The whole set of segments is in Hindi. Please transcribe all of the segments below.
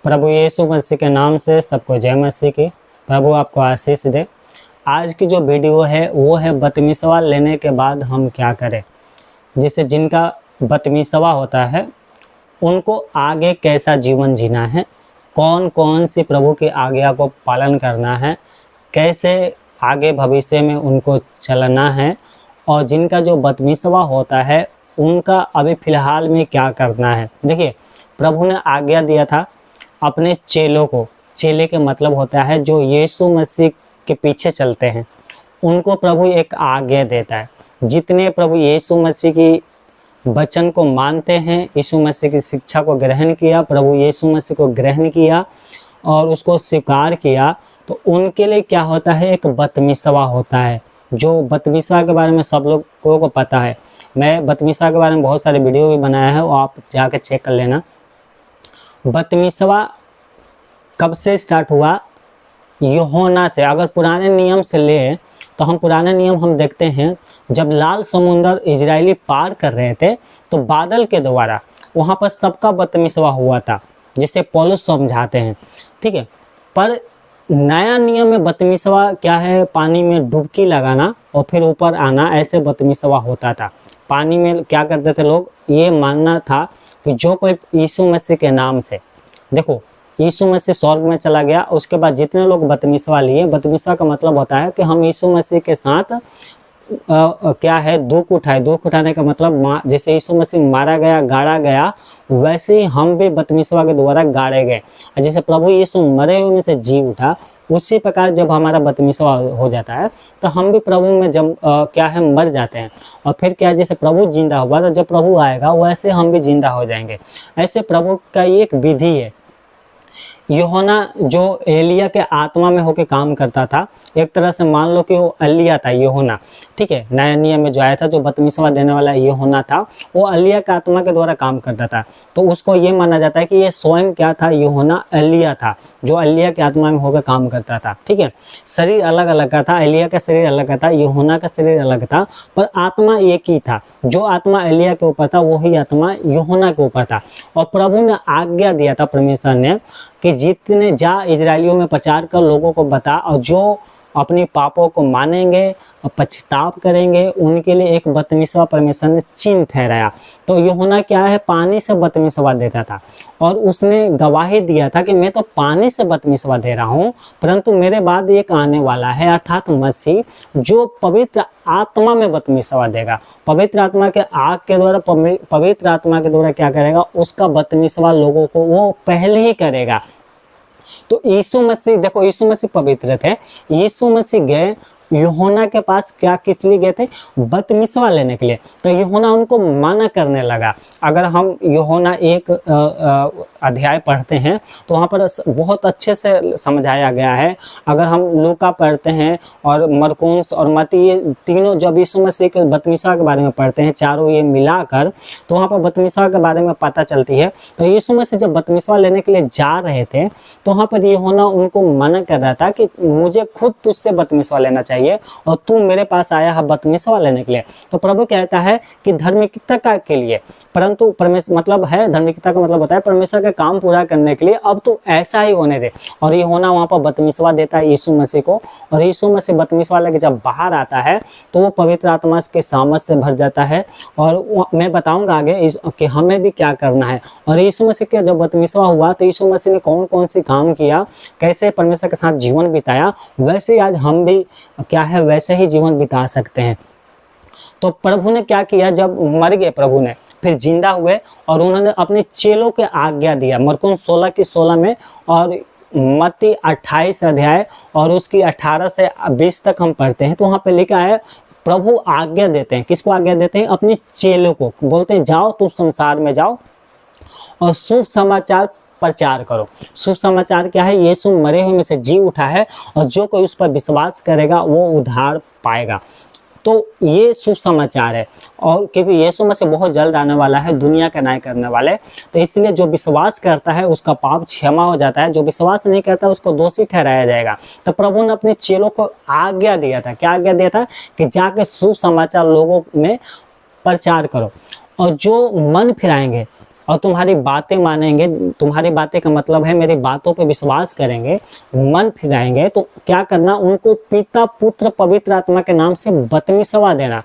प्रभु यीशु मसीह के नाम से सबको जय मसीह की। प्रभु आपको आशीष दे। आज की जो वीडियो है वो है बपतिस्मा लेने के बाद हम क्या करें। जैसे जिनका बपतिस्मा होता है उनको आगे कैसा जीवन जीना है, कौन कौन सी प्रभु की आज्ञा को पालन करना है, कैसे आगे भविष्य में उनको चलना है, और जिनका जो बपतिस्मा होता है उनका अभी फ़िलहाल में क्या करना है। देखिए, प्रभु ने आज्ञा दिया था अपने चेलों को। चेले के मतलब होता है जो यीशु मसीह के पीछे चलते हैं, उनको प्रभु एक आज्ञा देता है। जितने प्रभु यीशु मसीह की वचन को मानते हैं, यीशु मसीह की शिक्षा को ग्रहण किया, प्रभु यीशु मसीह को ग्रहण किया और उसको स्वीकार किया, तो उनके लिए क्या होता है, एक बपतिस्मा होता है। जो बपतिस्मा के बारे में सब लोगों को पता है। मैं बपतिस्मा के बारे में बहुत सारे वीडियो भी बनाया है, वो आप जाकर चेक कर लेना। बपतिस्मा कब से स्टार्ट हुआ? यूहन्ना से। अगर पुराने नियम से ले तो हम पुराने नियम हम देखते हैं, जब लाल समुंदर इजरायली पार कर रहे थे तो बादल के द्वारा वहाँ पर सबका बपतिस्मा हुआ था, जिसे पौलुस समझाते हैं, ठीक है। पर नया नियम में बपतिस्मा क्या है, पानी में डुबकी लगाना और फिर ऊपर आना, ऐसे बपतिस्मा होता था। पानी में क्या करते थे लोग, ये मानना था कि जो कोई यीशु मसीह के नाम से, देखो यीशु मसीह स्वर्ग में चला गया, उसके बाद जितने लोग बपतिस्मा लिए, बपतिस्मा का मतलब होता है कि हम यीशु मसीह के साथ क्या है, दुख उठाए। दुख उठाने का मतलब जैसे यीशु मसीह मारा गया, गाड़ा गया, वैसे ही हम भी बपतिस्मा के द्वारा गाड़े गए। जैसे प्रभु यीशु मरे हुए में से जी उठा, उसी प्रकार जब हमारा बपतिस्मा हो जाता है तो हम भी प्रभु में जब क्या है, मर जाते हैं। और फिर क्या, जैसे प्रभु जिंदा हुआ तो जब प्रभु आएगा वैसे हम भी जिंदा हो जाएंगे। ऐसे प्रभु का ये एक विधि है। यूहन्ना जो एलिया के आत्मा में होकर काम करता था, एक तरह से मान लो कि वो एलिया था यूहन्ना, ठीक है। नया नियम में जो आया था, जो बपतिस्मा देने वाला यूहन्ना था, वो एलिया के आत्मा के द्वारा काम करता था। तो उसको ये माना जाता है कि ये स्वयं क्या था, यूहन्ना एलिया था, जो एलिया के आत्मा में होकर काम करता था, ठीक है। शरीर अलग अलग का था, एलिया का शरीर अलग था, यूहन्ना का शरीर अलग था, पर आत्मा एक ही था। जो आत्मा एलिया के ऊपर था वही आत्मा यूहन्ना के ऊपर था। और प्रभु ने आज्ञा दिया था, परमेश्वर ने, कि जितने जा इजरायलियों में प्रचार कर, लोगों को बता, और जो अपनी पापों को मानेंगे और पछताव करेंगे उनके लिए एक बपतिस्मा परमेश्वर ने चिन्ह ठहराया। तो यूहन्ना क्या है, पानी से बपतिस्मा देता था और उसने गवाही दिया था कि मैं तो पानी से बपतिस्मा दे रहा हूँ, परंतु मेरे बाद एक आने वाला है, अर्थात मसीह, जो पवित्र आत्मा में बपतिस्मा देगा। पवित्र आत्मा के आग के द्वारा, पवित्र आत्मा के द्वारा क्या करेगा, उसका बपतिस्मा लोगों को वो पहले ही करेगा। तो यीशु मसीह, देखो यीशु मसीह पवित्र थे, यीशु मसीह गए यूहन्ना के पास, क्या किस लिए गए थे, बपतिस्मा लेने के लिए। तो यूहन्ना उनको मना करने लगा। अगर हम यूहन्ना 1 अध्याय पढ़ते हैं तो वहाँ पर बहुत अच्छे से समझाया गया है। अगर हम लूका पढ़ते हैं और मरकुस और मत्ती, ये तीनों जब यीशु मसीह के बपतिस्मा के बारे में पढ़ते हैं, चारों ये मिलाकर, तो वहाँ पर बपतिस्मा के बारे में पता चलती है। तो यीशु मसीह जब बपतिस्मा लेने के लिए जा रहे थे तो वहाँ पर यूहन्ना उनको मना कर रहा था कि मुझे खुद तुझसे बपतिस्मा लेना चाहिए और तू मेरे पास आया है बपतिस्मा लेने के लिए। तो प्रभु कहता है कि धार्मिकता के लिए, परंतु परमेश्वर मतलब है, धार्मिकता का मतलब होता है परमेश्वर का काम पूरा करने के लिए, अब तो ऐसा ही होने दे। और ये होना वहाँ पर बपतिस्मा देता है यीशु मसीह को, और यीशु मसीह बपतिस्मा लेके जब बाहर आता है तो वो पवित्र आत्मा के सामर्थ से भर जाता है। और मैं बताऊंगा आगे कि हमें भी क्या करना है। और यीशु मसीह का जब बपतिस्मा हुआ तो यीशु मसीह ने कौन कौन सी काम किया, कैसे परमेश्वर के साथ जीवन बिताया, वैसे ही आज हम भी क्या है, वैसे ही जीवन बिता सकते हैं। तो प्रभु ने क्या किया, जब मर गए प्रभु ने, फिर जिंदा हुए और उन्होंने अपने चेलों के आज्ञा दिया। मरकुस 16 की 16 में और मत्ती 28 अध्याय और उसकी 18 से 20 तक हम पढ़ते हैं, तो वहाँ पे लिखा है प्रभु आज्ञा देते हैं। किसको आज्ञा देते हैं? अपने चेलों को। बोलते हैं जाओ तुम संसार में जाओ और शुभ समाचार प्रचार करो। शुभ समाचार क्या है? यीशु मरे हुए में से जी उठा है और जो कोई उस पर विश्वास करेगा वो उद्धार पाएगा। तो ये शुभ समाचार है। और क्योंकि यीशु मसीह बहुत जल्द आने वाला है, दुनिया का न्याय करने वाले, तो इसलिए जो विश्वास करता है उसका पाप क्षमा हो जाता है, जो विश्वास नहीं करता उसको दोषी ठहराया जाएगा। तो प्रभु ने अपने चेलों को आज्ञा दिया था। क्या आज्ञा दिया था? कि जाके शुभ समाचार लोगों में प्रचार करो। और जो मन फिराएंगे और तुम्हारी बातें मानेंगे, तुम्हारी बातें का मतलब है मेरी बातों पे विश्वास करेंगे, मन फिराएंगे, तो क्या करना, उनको पिता पुत्र पवित्र आत्मा के नाम से बपतिस्मा देना।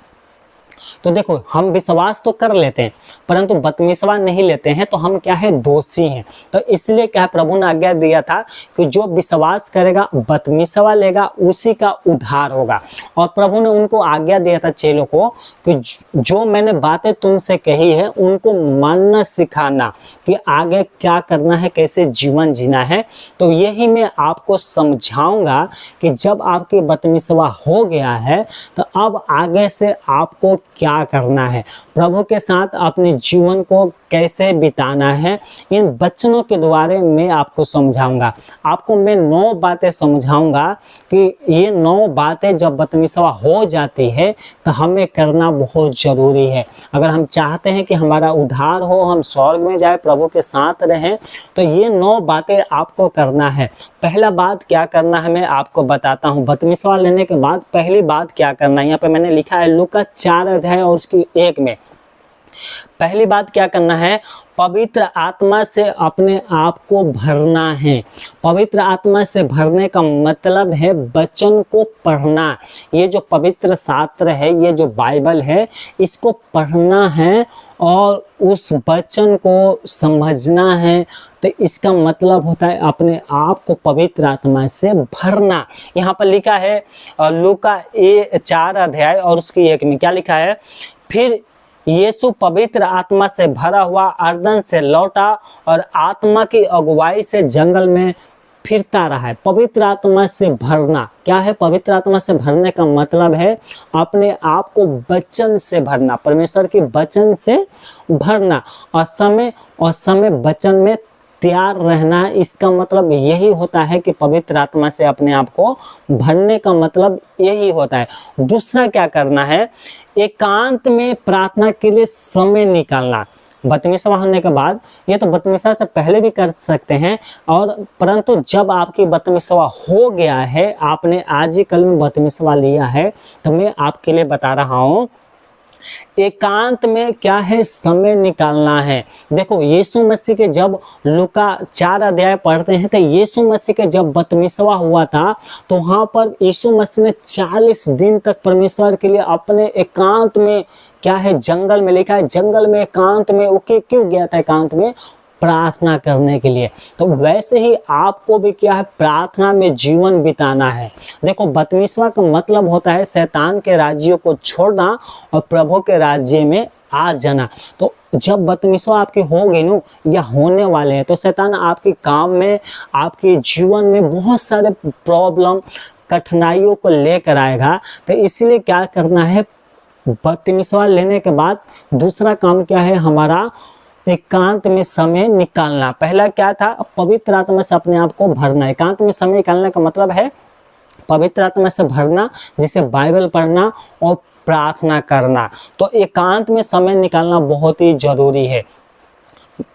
तो देखो हम विश्वास तो कर लेते हैं परंतु बपतिस्मा नहीं लेते हैं तो हम क्या है, दोषी हैं। तो इसलिए क्या है, प्रभु ने आज्ञा दिया था कि जो विश्वास करेगा बपतिस्मा लेगा उसी का उद्धार होगा। और प्रभु ने उनको आज्ञा दिया था चेलों को कि जो मैंने बातें तुमसे कही है उनको मानना सिखाना, कि आगे क्या करना है, कैसे जीवन जीना है। तो यही मैं आपको समझाऊंगा कि जब आपकी बपतिस्मा हो गया है तो अब आगे से आपको क्या करना है, प्रभु के साथ अपने जीवन को कैसे बिताना है, इन वचनों के द्वारा मैं आपको समझाऊंगा। आपको मैं 9 बातें समझाऊंगा कि ये 9 बातें जब बपतिस्मा हो जाती है तो हमें करना बहुत ज़रूरी है। अगर हम चाहते हैं कि हमारा उद्धार हो, हम स्वर्ग में जाए, प्रभु के साथ रहें, तो ये 9 बातें आपको करना है। पहला बात क्या करना है मैं आपको बताता हूँ। बपतिस्मा लेने के बाद पहली बात क्या करना है, यहाँ पे मैंने लिखा है लूका 4 अध्याय और उसकी 1 में। पहली बात क्या करना है, पवित्र आत्मा से अपने आप को भरना है। पवित्र आत्मा से भरने का मतलब है वचन को पढ़ना। ये जो पवित्र शास्त्र है, ये जो बाइबल है, इसको पढ़ना है और उस वचन को समझना है। तो इसका मतलब होता है अपने आप को पवित्र आत्मा से भरना। यहाँ पर लिखा है लूका 4 अध्याय और उसकी 1 में क्या लिखा है, फिर यीशु पवित्र आत्मा से भरा हुआ अर्दन से लौटा और आत्मा की अगुवाई से जंगल में फिरता रहा है। पवित्र आत्मा से भरना क्या है, पवित्र आत्मा से भरने का मतलब है अपने आप को वचन से भरना, परमेश्वर के वचन से भरना और समय वचन में तैयार रहना। इसका मतलब यही होता है कि पवित्र आत्मा से अपने आप को भरने का मतलब यही होता है। दूसरा क्या करना है, एकांत में प्रार्थना के लिए समय निकालना। बपतिस्मा होने के बाद, ये तो बपतिस्मा से पहले भी कर सकते हैं, और परंतु जब आपकी बपतिस्मा हो गया है, आपने आज ही कल में बपतिस्मा लिया है, तो मैं आपके लिए बता रहा हूँ एकांत में क्या है, समय निकालना है। देखो यीशु मसीह के जब लूका 4 अध्याय पढ़ते हैं तो यीशु मसीह के जब बपतिस्मा हुआ था तो वहाँ पर यीशु मसीह ने 40 दिन तक परमेश्वर के लिए अपने एकांत में, क्या है, जंगल में, लिखा है जंगल में एकांत में, ओके क्यों गया था एकांत में, प्रार्थना करने के लिए। तो वैसे ही आपको भी क्या है, प्रार्थना में जीवन बिताना है। देखो बपतिस्मा का मतलब होता है शैतान के राज्यों को छोड़ना और प्रभु के राज्य में आ जाना। तो जब बपतिस्मा आपकी हो गई ना या होने वाले हैं तो शैतान आपके काम में, आपके जीवन में बहुत सारे प्रॉब्लम, कठिनाइयों को लेकर आएगा। तो इसलिए क्या करना है, बपतिस्मा लेने के बाद दूसरा काम क्या है हमारा, एकांत में समय निकालना। पहला क्या था, पवित्र आत्मा से अपने आप को भरना। एकांत में समय निकालने का मतलब है पवित्र आत्मा से भरना, जिसे बाइबल पढ़ना और प्रार्थना करना। तो एकांत में समय निकालना बहुत ही जरूरी है।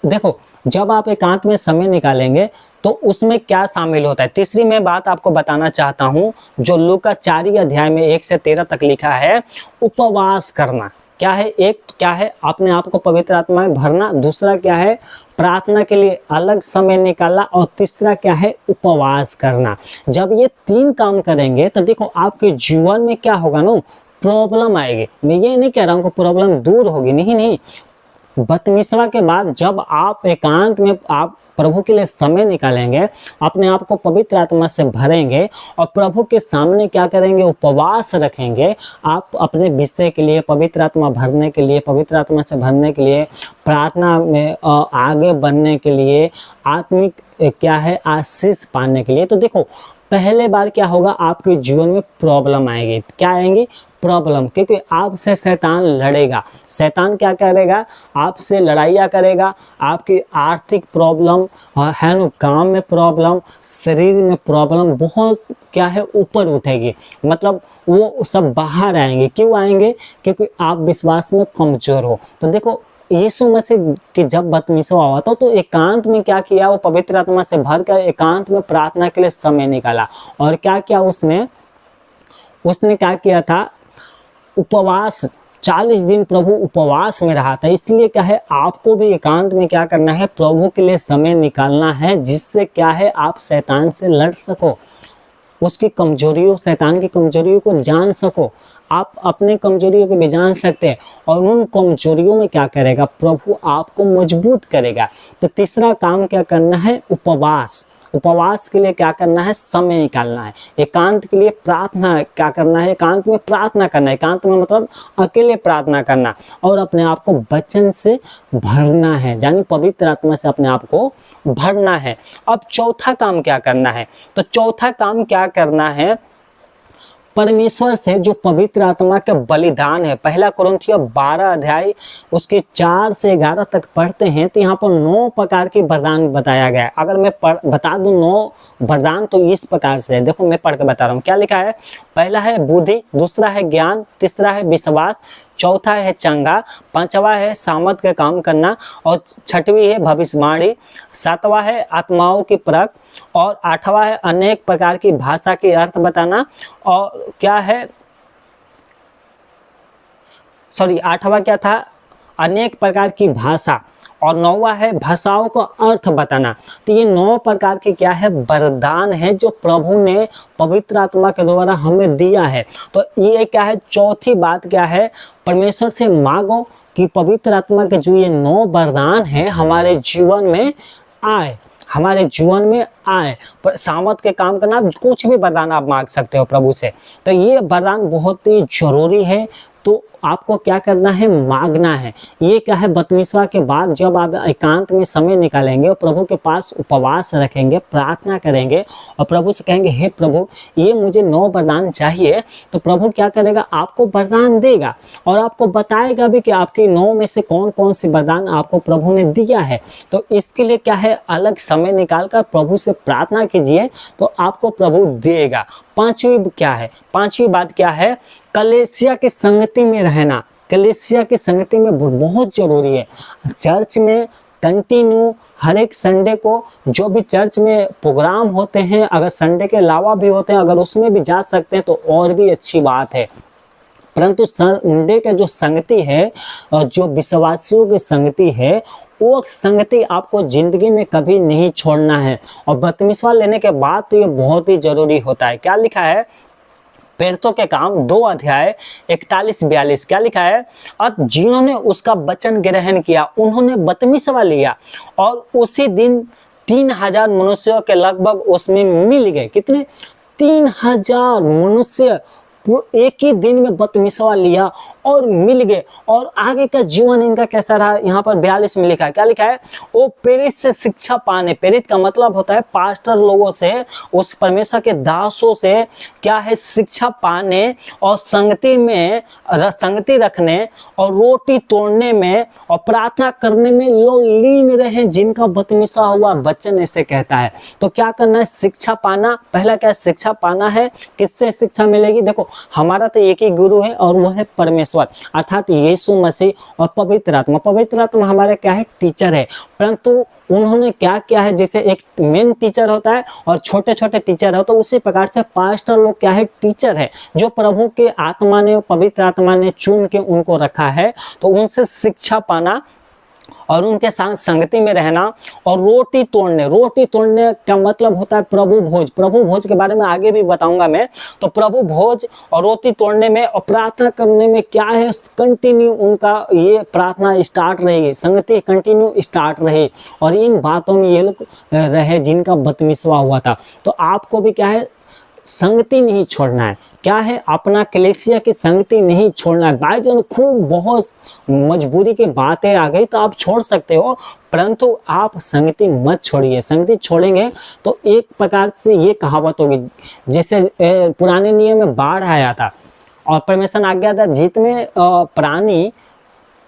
देखो जब आप एकांत में समय निकालेंगे तो उसमें क्या शामिल होता है। तीसरी मैं बात आपको बताना चाहता हूँ, जो लूका 4 अध्याय में 1 से 13 तक लिखा है, उपवास करना। क्या है, एक क्या है अपने आप को पवित्र आत्मा में भरना, दूसरा क्या है प्रार्थना के लिए अलग समय निकालना, और तीसरा क्या है उपवास करना। जब ये 3 काम करेंगे तो देखो आपके जीवन में क्या होगा ना, प्रॉब्लम आएगी। मैं ये नहीं कह रहा हूँ कि प्रॉब्लम दूर होगी, नहीं। बपतिस्मा के बाद जब आप एकांत में आप प्रभु के लिए समय निकालेंगे, अपने आप को पवित्र आत्मा से भरेंगे और प्रभु के सामने क्या करेंगे, उपवास रखेंगे। आप अपने विषय के लिए, पवित्र आत्मा भरने के लिए, पवित्र आत्मा से भरने के लिए, प्रार्थना में आगे बढ़ने के लिए, आत्मिक क्या है आशीष पाने के लिए। तो देखो पहले बार क्या होगा, आपके जीवन में प्रॉब्लम आएगी। क्या आएंगी, प्रॉब्लम, क्योंकि आपसे शैतान लड़ेगा। शैतान क्या करेगा, आपसे लड़ाइयाँ करेगा। आपकी आर्थिक प्रॉब्लम है ना, काम में प्रॉब्लम, शरीर में प्रॉब्लम बहुत क्या है ऊपर उठेगी। मतलब वो सब बाहर आएंगे। क्यों आएंगे, क्योंकि आप विश्वास में कमजोर हो। तो देखो यीशु मसीह की जब बपतिस्मा हुआ था तो एकांत में क्या किया, वो पवित्र आत्मा से भर कर एकांत में प्रार्थना के लिए समय निकाला। और क्या किया उसने क्या किया था, उपवास 40 दिन प्रभु उपवास में रहा था। इसलिए क्या है, आपको भी एकांत में क्या करना है, प्रभु के लिए समय निकालना है, जिससे क्या है आप शैतान से लड़ सको, उसकी कमजोरियों, शैतान की कमजोरियों को जान सको। आप अपने कमजोरियों को भी जान सकते हैं और उन कमजोरियों में क्या करेगा, प्रभु आपको मजबूत करेगा। तो तीसरा काम क्या करना है, उपवास। उपवास के लिए क्या करना है, समय निकालना है। एकांत के लिए प्रार्थना क्या करना है, एकांत में प्रार्थना करना है। एकांत में मतलब अकेले प्रार्थना करना और अपने आप को वचन से भरना है, यानी पवित्र आत्मा से अपने आप को भरना है। अब चौथा काम क्या करना है, तो चौथा काम क्या करना है, परमेश्वर से जो पवित्र आत्मा के बलिदान है। पहला कुरिन्थियों 12 अध्याय उसके 4 से 11 तक पढ़ते हैं तो यहाँ पर 9 प्रकार के वरदान बताया गया है। अगर मैं बता दूं 9 वरदान तो इस प्रकार से है, देखो मैं पढ़ के बता रहा हूँ। क्या लिखा है, पहला है बुद्धि, दूसरा है ज्ञान, तीसरा है विश्वास, चौथा है चंगा, पांचवा है सामर्थ के काम करना और छठवीं है भविष्यवाणी, सातवां है आत्माओं की परख और आठवां है अनेक प्रकार की भाषा के अर्थ बताना और क्या है, आठवां क्या था, अनेक प्रकार की भाषा और 9वां है भाषाओं का अर्थ बताना। तो ये 9 प्रकार के क्या है, वरदान है जो प्रभु ने पवित्र आत्मा के द्वारा हमें दिया है। तो ये क्या है, चौथी बात क्या है, परमेश्वर से मांगो कि पवित्र आत्मा के जो ये 9 वरदान है हमारे जीवन में आए, हमारे जीवन में आए। पर सामर्थ के काम करना, कुछ भी वरदान आप मांग सकते हो प्रभु से। तो ये वरदान बहुत ही जरूरी है, तो आपको क्या करना है, मांगना है। ये क्या है, बपतिस्मा के बाद जब आप एकांत में समय निकालेंगे और प्रभु के पास उपवास रखेंगे, प्रार्थना करेंगे और प्रभु से कहेंगे हे प्रभु ये मुझे 9 वरदान चाहिए, तो प्रभु क्या करेगा, आपको वरदान देगा और आपको बताएगा भी कि आपके 9 में से कौन कौन से वरदान आपको प्रभु ने दिया है। तो इसके लिए क्या है, अलग समय निकालकर प्रभु से प्रार्थना कीजिए तो आपको प्रभु देगा। पांचवी क्या है, पांचवी बात क्या है, कलीसिया की संगति में रहना। कलीसिया की संगति में बहुत जरूरी है। चर्च में कंटिन्यू हर एक संडे को जो भी चर्च में प्रोग्राम होते हैं, अगर संडे के अलावा भी होते हैं, अगर उसमें भी जा सकते हैं तो और भी अच्छी बात है। परंतु संडे का जो संगति है और जो विश्वासियों की संगति है, वो संगति आपको जिंदगी में कभी नहीं छोड़ना है। और बपतिस्मा लेने के बाद तो ये बहुत ही जरूरी होता है। क्या लिखा है, प्रेरितों के काम 2 अध्याय 41-42 क्या लिखा है, और जिन्होंने उसका वचन ग्रहण किया उन्होंने बपतिस्मा लिया और उसी दिन 3000 मनुष्यों के लगभग उसमें मिल गए। कितने, 3000 मनुष्य वो एक ही दिन में बपतिस्मा लिया और मिल गए। और आगे का जीवन इनका कैसा रहा, यहाँ पर 42 में लिखा है। क्या लिखा है, वो प्रेरित से शिक्षा पाने, प्रेरित का मतलब होता है पास्टर लोगों से, उस परमेश्वर के दासों से क्या है, शिक्षा पाने और संगति में संगति रखने और रोटी तोड़ने में और प्रार्थना करने में लोग लीन रहे जिनका बपतिस्मा हुआ, वचन ऐसे कहता है। तो क्या करना है, शिक्षा पाना। पहला क्या शिक्षा पाना है, किससे शिक्षा मिलेगी, देखो हमारा तो एक ही गुरु है और वो है परमेश्वर अर्थात यीशु मसीह और पवित्र आत्मा। पवित्र आत्मा हमारे क्या है, टीचर है। परंतु उन्होंने क्या किया है, जैसे एक मेन टीचर होता है और छोटे छोटे टीचर है, तो उसी प्रकार से पास्टर लोग क्या है, टीचर है, जो प्रभु के आत्मा ने, पवित्र आत्मा ने चुन के उनको रखा है। तो उनसे शिक्षा पाना और उनके साथ संगति में रहना और रोटी तोड़ने का मतलब होता है प्रभु भोज। प्रभु भोज के बारे में आगे भी बताऊंगा मैं। तो प्रभु भोज और रोटी तोड़ने में और प्रार्थना करने में क्या है, कंटिन्यू उनका ये प्रार्थना स्टार्ट रहेगी, संगति कंटिन्यू स्टार्ट रहे और इन बातों में ये लोग रहे जिनका बपतिस्मा हुआ था। तो आपको भी क्या है, संगति नहीं छोड़ना है। क्या है, अपना कलीसिया की संगति नहीं छोड़ना है। भाई जन खूब बहुत मजबूरी की बातें आ गई तो आप छोड़ सकते हो, परंतु आप संगति मत छोड़िए। संगति छोड़ेंगे तो एक प्रकार से ये कहावत होगी, जैसे पुराने नियम में बाढ़ आया था और परमेश्वर ने आज्ञा था जितने प्राणी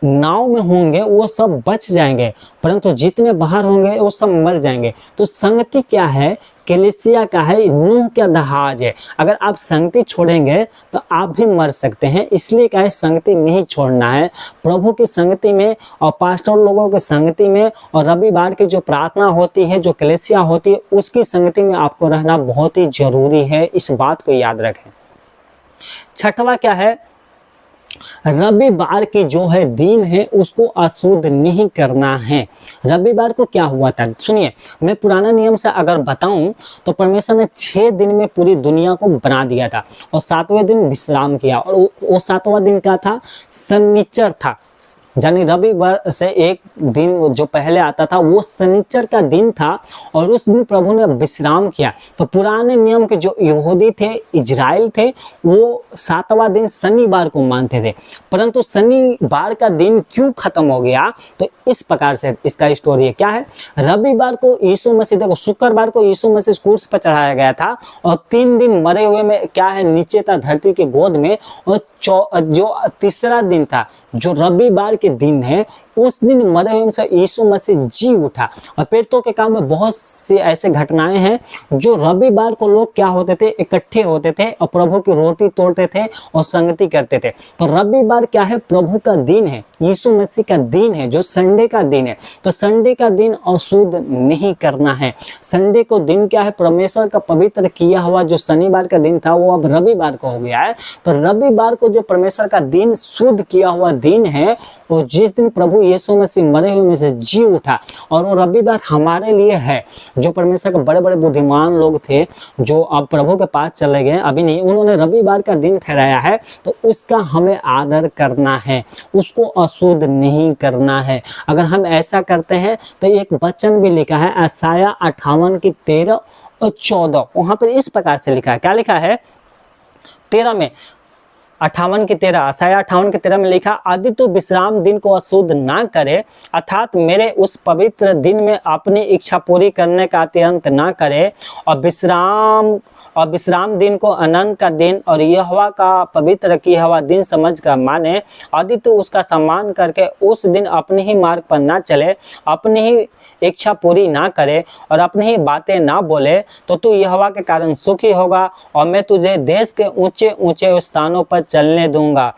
नाव में होंगे वो सब बच जाएंगे, परंतु जितने बाहर होंगे वो सब मर जाएंगे। तो संगति क्या है, कलीसिया का है, नूह का जहाज है। अगर आप संगति छोड़ेंगे तो आप भी मर सकते हैं। इसलिए क्या है, संगति नहीं छोड़ना है। प्रभु की संगति में और पास्टर लोगों की संगति में और रविवार की जो प्रार्थना होती है, जो कलीसिया होती है, उसकी संगति में आपको रहना बहुत ही जरूरी है। इस बात को याद रखें। छठवा क्या है, रविवार की जो है दिन है उसको अशुद्ध नहीं करना है। रविवार को क्या हुआ था सुनिए, मैं पुराना नियम से अगर बताऊं तो परमेश्वर ने 6 दिन में पूरी दुनिया को बना दिया था और 7वें दिन विश्राम किया, और वो 7वां दिन क्या था? शनिचर था। यानी रविवार से एक दिन जो पहले आता था वो शनिचर का दिन था, और उस दिन प्रभु ने विश्राम किया। तो पुराने नियम के जो यहूदी थे, इजराइल थे, वो 7वां दिन शनिवार को मानते थे। परंतु शनिवार का दिन क्यों खत्म हो गया? तो इस प्रकार से इसका स्टोरी है। क्या है? रविवार को यीशु मसीह, देखो शुक्रवार को यीशु मसीह क्रूस पर चढ़ाया गया था, और 3 दिन मरे हुए में क्या है, नीचे था धरती के गोद में, और जो तीसरा दिन था जो रविवार के दिन है, उस दिन मरे हुए से यीशु मसीह जी उठा। और पेटों के काम में बहुत सी ऐसे घटनाएं हैं जो रविवार को लोग क्या होते थे, इकट्ठे होते थे और प्रभु की रोटी तोड़ते थे और संगति करते थे। तो रविवार क्या है? प्रभु का दिन है, यीशु मसीह का दिन है, जो संडे का दिन है। तो संडे का दिन अशुद्ध नहीं करना है। संडे को दिन क्या है? परमेश्वर का पवित्र किया हुआ जो शनिवार का दिन था वो अब रविवार को हो गया है। तो रविवार को जो परमेश्वर का दिन, शुद्ध किया हुआ दिन है, और जिस दिन प्रभु यीशु मसीह मरे हुए में से जी उठा, और वो रविवार हमारे लिए है। जो परमेश्वर के बड़े बड़े बुद्धिमान लोग थे जो अब प्रभु के पास चले गए, अभी नहीं, उन्होंने रविवार का दिन ठहराया है, तो उसका हमें आदर करना है, उसको अशुद्ध नहीं करना है। अगर हम ऐसा करते हैं तो एक वचन भी लिखा है यशायाह 58 की 13 और 14, वहां पर इस प्रकार से लिखा है। क्या लिखा है? 13 में 58 की 13, यशायाह 58 की 13 में लिखा, यदि तू विश्राम दिन को अशुद्ध ना करे, अर्थात मेरे उस पवित्र दिन में अपनी इच्छा पूरी करने का अत्यंत ना करे, और विश्राम दिन को अनंत का दिन और यहोवा का पवित्र किया हुआ दिन समझ कर माने, यदि तू उसका सम्मान करके उस दिन अपने ही मार्ग पर ना चले, अपनी ही इच्छा पूरी ना करे और अपनी ही बातें ना बोले, तो तू यहोवा के कारण सुखी होगा, और मैं तुझे देश के ऊंचे ऊंचे स्थानों पर चलने दूंगा,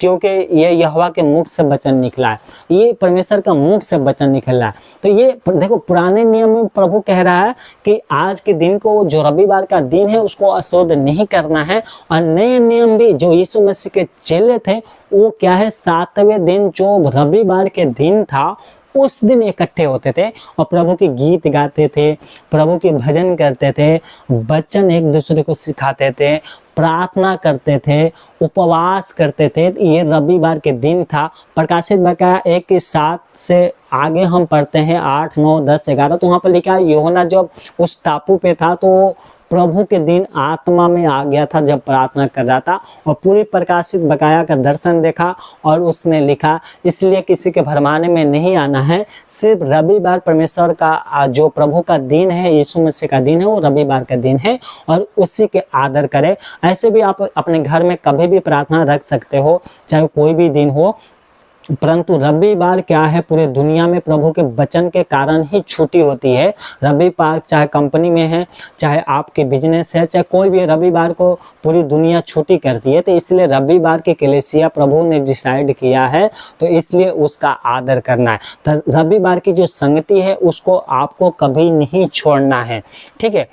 क्योंकि ये यहोवा के मुख से वचन निकला है, ये परमेश्वर का मुख से वचन निकला है। तो ये देखो, पुराने नियम में प्रभु कह रहा है कि आज के दिन को, जो रविवार का दिन है, उसको अशुद्ध नहीं करना है। और नए नियम भी जो यीशु मसीह के चेले थे, वो क्या है, 7वें दिन जो रविवार के दिन था उस दिन इकट्ठे होते थे और प्रभु के गीत गाते थे, प्रभु के भजन करते थे, वचन एक दूसरे को सिखाते थे, प्रार्थना करते थे, उपवास करते थे। ये रविवार के दिन था। प्रकाशित वाक्य 1:7 से आगे हम पढ़ते हैं 8, 9, 10, 11, तो वहाँ पर लिखा है यूहन्ना जब उस टापू पे था तो प्रभु के दिन आत्मा में आ गया था जब प्रार्थना कर रहा था, और पूरी प्रकाशित बकाया का दर्शन देखा और उसने लिखा, इसलिए किसी के भरमाने में नहीं आना है, सिर्फ रविवार परमेश्वर का जो प्रभु का दिन है, यीशु मसीह का दिन है, वो रविवार का दिन है और उसी के आदर करें। ऐसे भी आप अपने घर में कभी भी प्रार्थना रख सकते हो, चाहे कोई भी दिन हो, परंतु रविवार क्या है, पूरे दुनिया में प्रभु के वचन के कारण ही छुट्टी होती है। रविवार चाहे कंपनी में है, चाहे आपके बिजनेस है, चाहे कोई भी, रविवार को पूरी दुनिया छुट्टी करती है। तो इसलिए रविवार के कलीसिया प्रभु ने डिसाइड किया है, तो इसलिए उसका आदर करना है। तो रविवार की जो संगति है उसको आपको कभी नहीं छोड़ना है, ठीक है।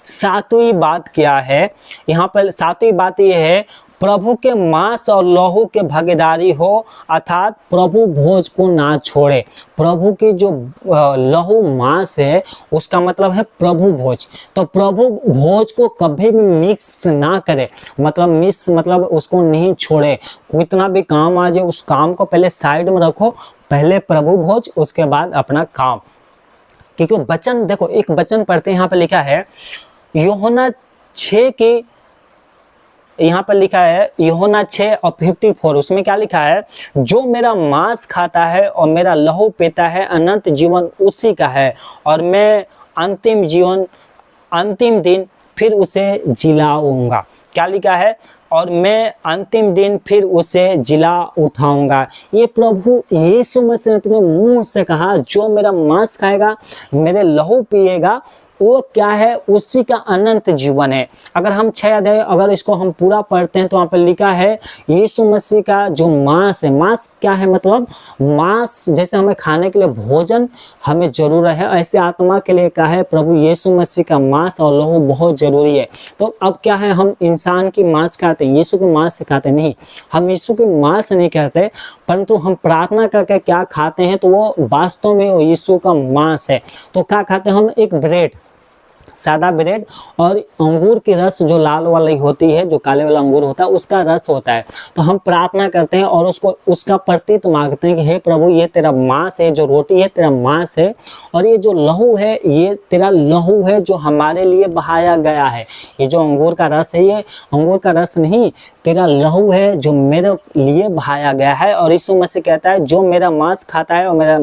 7वीं बात क्या है यहाँ पर? 7वीं बात यह है, प्रभु के मांस और लहू के भागीदारी हो, अर्थात प्रभु भोज को ना छोड़े। प्रभु की जो लहू मांस है उसका मतलब है प्रभु भोज। तो प्रभु भोज को कभी भी मिक्स ना करे, मतलब उसको नहीं छोड़े। कितना भी काम आ जाए उस काम को पहले साइड में रखो, पहले प्रभु भोज, उसके बाद अपना काम। क्योंकि वचन देखो, एक वचन पढ़ते हैं, यहाँ पर लिखा है यूहन्ना 6 की, यहाँ पर लिखा है यूहन्ना 6 और 54, उसमें क्या लिखा है, जो मेरा मांस खाता है और मेरा लहू पीता है अनंत जीवन उसी का है, और मैं अंतिम दिन फिर उसे जिलाऊंगा। क्या लिखा है? और मैं अंतिम दिन फिर उसे जिला उठाऊंगा। ये प्रभु यीशु मसीह ने अपने मुंह से कहा, जो मेरा मांस खाएगा, मेरे लहू पिएगा, वो क्या है, उसी का अनंत जीवन है। अगर हम 6 अध्याय अगर इसको हम पूरा पढ़ते हैं तो वहाँ पर लिखा है यीशु मसीह का जो मांस है, मांस क्या है मतलब मांस, जैसे हमें खाने के लिए भोजन हमें जरूर है, ऐसे आत्मा के लिए क्या है प्रभु यीशु मसीह का मांस और लहू बहुत जरूरी है। तो अब क्या है, हम इंसान की मांस खाते हैं, यीशु के मांस से खाते नहीं, हम यीशु के मांस नहीं खाते, परंतु हम प्रार्थना करके क्या खाते हैं तो वो वास्तव में वो यीशु का मांस है। तो क्या खाते हैं हम, एक ब्रेड, सादा ब्रेड और अंगूर की रस जो लाल वाली होती है, जो काले वाला अंगूर होता है उसका रस होता है। तो हम प्रार्थना करते हैं और उसको उसका प्रतीक मांगते हैं कि हे प्रभु ये तेरा मांस है, जो रोटी है तेरा मांस है, और ये जो लहू है ये तेरा लहू है जो हमारे लिए बहाया गया है। ये जो अंगूर का रस है ये अंगूर का रस नहीं, तेरा लहू है जो मेरे लिए बहाया गया है। और यीशु मसीह कहता है जो मेरा मांस खाता है और मेरा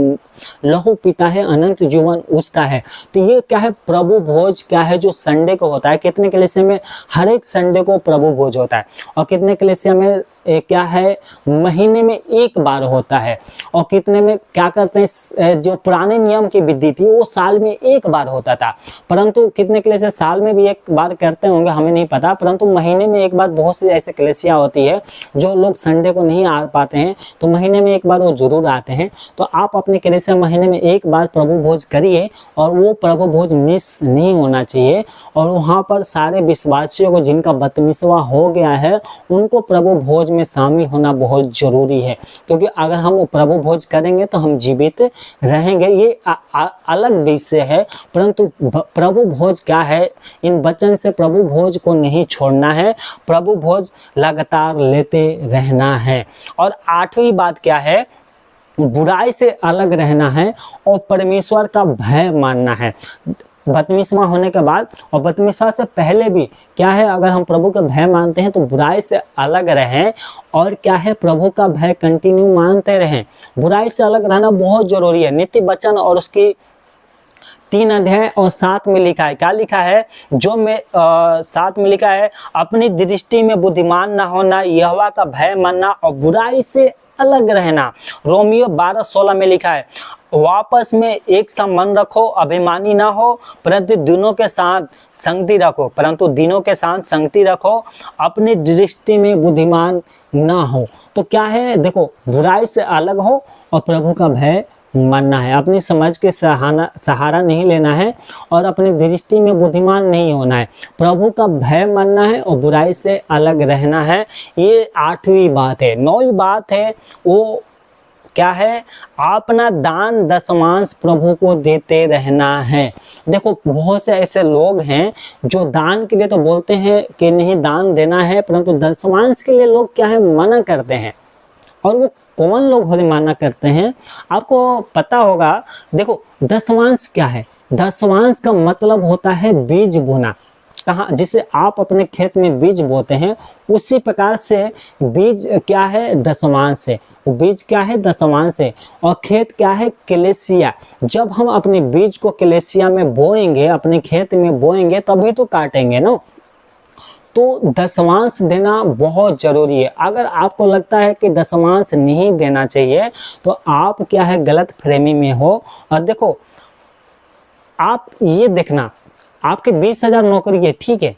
लहू पीता है अनंत जीवन उसका है। तो ये क्या है, प्रभु भोज क्या है जो संडे को होता है। कितने कलीसिया में हर एक संडे को प्रभु भोज होता है, और कितने कलीसिया में क्या है महीने में एक बार होता है, और कितने में क्या करते हैं, जो पुराने नियम की विधि थी वो साल में एक बार होता था, परंतु कितने कलीसिया साल में भी एक बार करते होंगे हमें नहीं पता, परंतु महीने में एक बार बहुत सी ऐसे कलीसिया होती है जो लोग संडे को नहीं आ पाते हैं तो महीने में एक बार वो जरूर आते हैं। तो आप अपने कलीसिया महीने में एक बार प्रभु भोज करिए, और वो प्रभु भोज मिस नहीं होना चाहिए। और वहाँ पर सारे विश्वासियों को जिनका बपतिस्मा हो गया है उनको प्रभु भोज में शामिल होना बहुत जरूरी है, क्योंकि अगर हम प्रभु भोज करेंगे तो हम जीवित रहेंगे। ये अलग विषय है, परंतु प्रभु भोज क्या है, इन वचन से प्रभु भोज को नहीं छोड़ना है, प्रभु भोज लगातार लेते रहना है। और 8वीं बात क्या है, बुराई से अलग रहना है और परमेश्वर का भय मानना है। बपतिस्मा होने के बाद और बपतिस्मा से पहले भी क्या है, अगर हम प्रभु का भय मानते हैं तो बुराई से अलग रहें, और क्या है प्रभु का भय कंटिन्यू मानते रहें। बुराई से अलग रहना बहुत जरूरी है। नीति वचन और उसकी 3 अध्याय और 7 में लिखा है, क्या लिखा है, जो में 7 में लिखा है, अपनी दृष्टि में बुद्धिमान ना होना, यहोवा का भय मानना और बुराई से अलग रहना। रोमियो 12:16 में लिखा है, वापस में एक सा मन रखो, अभिमानी ना हो, परंतु दिनों के साथ संगति रखो, अपनी दृष्टि में बुद्धिमान ना हो। तो क्या है, देखो बुराई से अलग हो और प्रभु का भय मानना है, अपनी समझ के सहारा नहीं लेना है और अपनी दृष्टि में बुद्धिमान नहीं होना है, प्रभु का भय मानना है और बुराई से अलग रहना है। ये 8वीं बात है। 9वीं बात है वो क्या है, अपना दान दशमांश प्रभु को देते रहना है। देखो बहुत से ऐसे लोग हैं जो दान के लिए तो बोलते हैं कि नहीं दान देना है, परंतु दशमांश के लिए लोग क्या है मना करते हैं। और वो कौन लोग होते माना करते हैं, आपको पता होगा। देखो दशमांश क्या है, दशमांश का मतलब होता है बीज बोना। कहाँ, जिसे आप अपने खेत में बीज बोते हैं उसी प्रकार से बीज क्या है, दशमांश है। बीज क्या है, दशमांश है। और खेत क्या है, कलेसिया। जब हम अपने बीज को कलेसिया में बोएंगे, अपने खेत में बोएंगे, तभी तो काटेंगे ना। तो दशमांश देना बहुत जरूरी है। अगर आपको लगता है कि दशमांश नहीं देना चाहिए तो आप क्या है, गलत फहमी में हो। और देखो आप ये देखना, आपके 20,000 नौकरी है, ठीक है,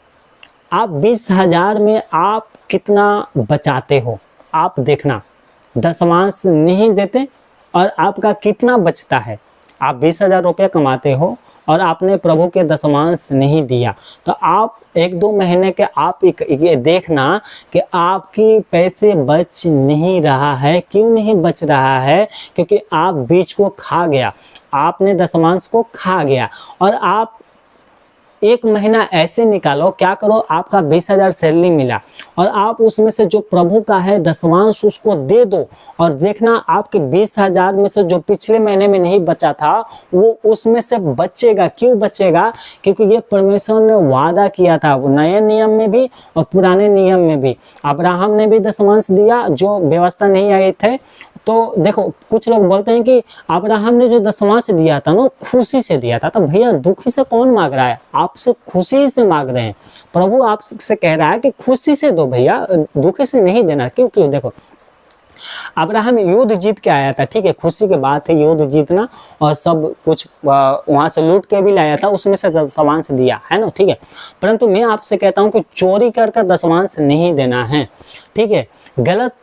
आप 20,000 में आप कितना बचाते हो, आप देखना। दशमांश नहीं देते और आपका कितना बचता है। आप 20,000 रुपये कमाते हो और आपने प्रभु के दशमांश नहीं दिया, तो आप 1-2 महीने के आप ये देखना कि आपकी पैसे बच नहीं रहा है। क्यों नहीं बच रहा है, क्योंकि आप बीज को खा गया, आपने दशमांश को खा गया। और आप 1 महीना ऐसे निकालो, क्या करो, आपका 20,000 सैलरी मिला और आप उसमें से जो प्रभु का है दशमांश उसको दे दो, और देखना आपके 20,000 में से जो पिछले महीने में नहीं बचा था वो उसमें से बचेगा। क्यों बचेगा, क्योंकि ये परमेश्वर ने वादा किया था, वो नए नियम में भी और पुराने नियम में भी। अब्राहम ने भी दशमांश दिया, जो व्यवस्था नहीं आई थे। तो देखो कुछ लोग बोलते हैं कि अब्राहम ने जो दशमांश दिया था ना खुशी से दिया था। तो भैया दुखी से कौन मांग रहा है, आपसे खुशी से मांग रहे हैं। प्रभु आपसे कह रहा है कि खुशी से दो भैया, दुखी से नहीं देना। क्यों? देखो अब्राहम युद्ध जीत के आया था, ठीक है, खुशी की बात है युद्ध जीतना, और सब कुछ वहां से लूट के भी लाया था, उसमें से दशमांश दिया है ना, ठीक है। परंतु मैं आपसे कहता हूं कि चोरी कर दशमांश नहीं देना है, ठीक है, गलत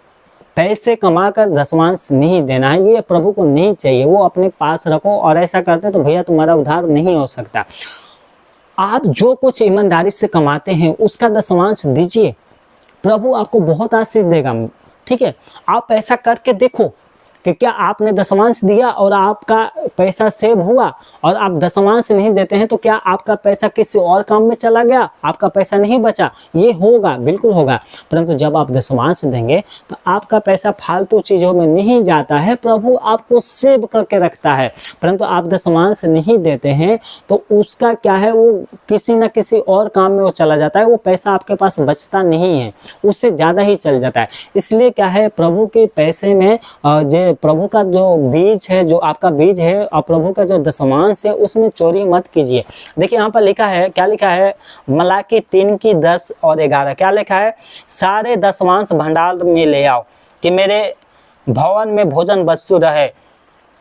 पैसे कमाकर दशमांश नहीं देना है, ये प्रभु को नहीं चाहिए, वो अपने पास रखो। और ऐसा करते तो भैया तुम्हारा उद्धार नहीं हो सकता। आप जो कुछ ईमानदारी से कमाते हैं उसका दशमांश दीजिए, प्रभु आपको बहुत आशीष देगा, ठीक है। आप ऐसा करके देखो कि क्या आपने दशमांश दिया और आपका पैसा सेव हुआ, और आप दशमांश नहीं देते हैं तो क्या आपका पैसा किसी और काम में चला गया, आपका पैसा नहीं बचा? ये होगा, बिल्कुल होगा। परंतु जब आप दशमांश देंगे तो आपका पैसा फालतू चीज़ों में नहीं जाता है, प्रभु आपको सेव करके रखता है। परंतु आप दशमांश नहीं देते हैं तो उसका क्या है, वो किसी न किसी और काम में वो चला जाता है, वो पैसा आपके पास बचता नहीं है, उससे ज़्यादा ही चल जाता है। इसलिए क्या है, प्रभु के पैसे में प्रभु का जो बीज है, जो आपका बीज है, और प्रभु का जो दशमांश है, उसमें चोरी मत कीजिए। देखिए यहाँ पर लिखा है, क्या लिखा है, मलाकी 3:10 और 11, क्या लिखा है, सारे दशमांश भंडार में ले आओ कि मेरे भवन में भोजन वस्तु रहे।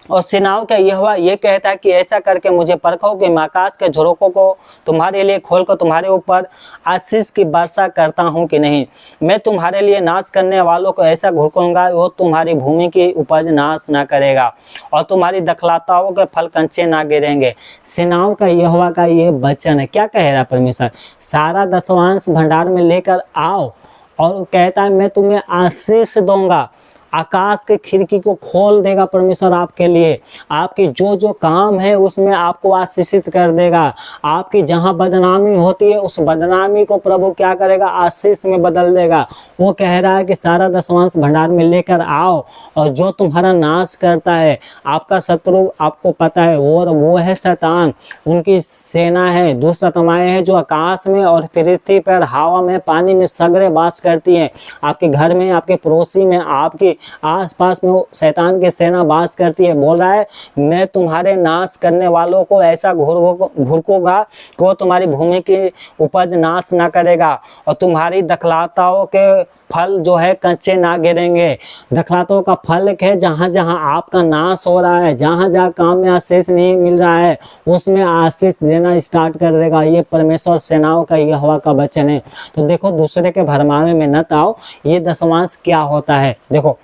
और सेनाओं का यहोवा ये कहता है कि ऐसा करके मुझे परखो कि मैं आकाश के झरोकों को तुम्हारे लिए खोलकर तुम्हारे ऊपर आशीष की वर्षा करता हूँ कि नहीं। मैं तुम्हारे लिए नाश करने वालों को ऐसा घुड़कूंगा, वो तुम्हारी भूमि की उपज नाश ना करेगा, और तुम्हारी दखलताओं के फल कंचे ना गिरेंगे। सेनाओं का यहोवा का ये वचन है। क्या कह रहा परमेश्वर, सारा दशमांश भंडार में लेकर आओ, और कहता है मैं तुम्हें आशीष दूंगा। आकाश के खिड़की को खोल देगा परमेश्वर आपके लिए, आपकी जो जो काम है उसमें आपको आशीषित कर देगा। आपकी जहां बदनामी होती है उस बदनामी को प्रभु क्या करेगा, आशीष में बदल देगा। वो कह रहा है कि सारा दशमांश भंडार में लेकर आओ, और जो तुम्हारा नाश करता है, आपका शत्रु आपको पता है, वो है शैतान, उनकी सेना है दुष्टतमाएं हैं जो आकाश में और पृथ्वी पर, हवा में, पानी में सगरे वास करती है। आपके घर में, आपके पड़ोसी में, आपके आसपास में वो शैतान की सेना वास करती है। बोल रहा है मैं तुम्हारे नाश करने वालों को ऐसा घुड़कूंगा कि वो तुम्हारी भूमि की उपज नाश ना करेगा, और तुम्हारी दखलताओं के फल जो है कच्चे ना गिरेंगे। दखलताओं का फल है जहाँ जहाँ आपका नाश हो रहा है, जहाँ जहाँ काम में आशीष नहीं मिल रहा है, उसमें आशीष देना स्टार्ट कर देगा। ये परमेश्वर सेनाओं का यहोवा का वचन है। तो देखो, दूसरे के भरमावे में न आओ। ये दशमांश क्या होता है, देखो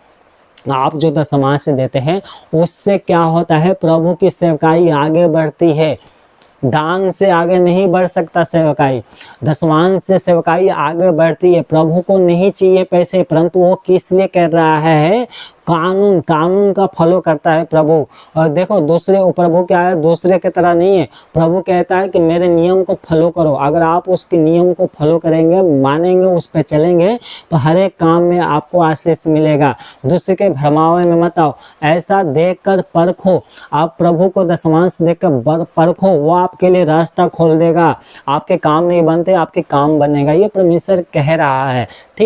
आप जो दशमांश देते हैं उससे क्या होता है, प्रभु की सेवकाई आगे बढ़ती है। दान से आगे नहीं बढ़ सकता सेवकाई, दशमांश से सेवकाई आगे बढ़ती है। प्रभु को नहीं चाहिए पैसे, परंतु वो किस लिए कर रहा है, कानून का फॉलो करता है प्रभु। और देखो दूसरे प्रभु क्या है, दूसरे की तरह नहीं है। प्रभु कहता है कि मेरे नियम को फॉलो करो। अगर आप उसके नियम को फॉलो करेंगे, मानेंगे, उस पर चलेंगे, तो हर एक काम में आपको आशीष मिलेगा। दूसरे के भरमावे में मत आओ। ऐसा देखकर परखो, आप प्रभु को दशमांश देखकर परखो, वो आपके लिए रास्ता खोल देगा। आपके काम नहीं बनते, आपके काम बनेगा। ये परमेश्वर कह रहा है, ठीक।